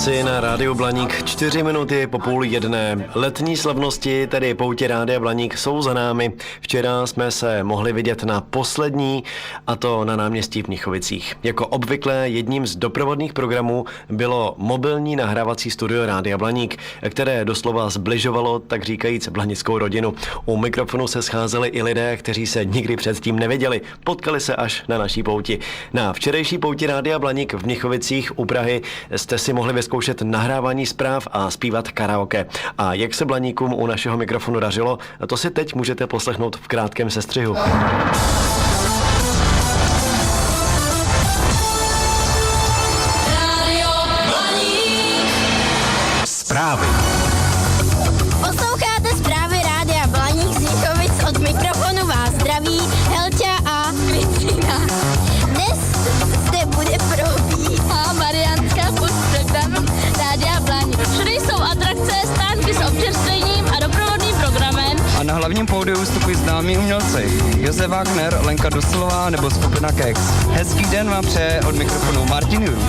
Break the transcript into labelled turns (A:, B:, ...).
A: časy na Rádiu Blaník 4 minuty po půl jedné. Letní slavnosti, tedy poutě Rádia Blaník, jsou za námi. Včera jsme se mohli vidět na poslední, a to na náměstí v Mnichovicích. Jako obvykle jedním z doprovodných programů bylo mobilní nahrávací studio Rádia Blaník, které doslova zbližovalo, tak říkajíc, blanickou rodinu. U mikrofonu se scházeli i lidé, kteří se nikdy předtím neviděli. Potkali se až na naší pouti. Na včerejší pouti Rádia Blaník v Mnichovicích u Prahy jste si mohli vyzkoušet nahrávání zpráv a zpívat karaoke. A jak se Blaníkům u našeho mikrofonu dařilo, to si teď můžete poslechnout v krátkém sestřihu.
B: Zprávy.
C: Posloucháte zprávy Rádia Blaník z Mnichovic, od mikrofonu vás zdraví Helťa a Kristýna. Dnes zde bude probíhat Mariánská postprogram Rádia Blaník. Všude jsou atrakce, stánky s občerstvením a doprovodným programem.
D: A na hlavním pódiu vystupují známí umělci. Josef Wagner, Lenka Dostlová nebo skupina Kex. Hezký den vám přeje od mikrofonu Martin Jurů.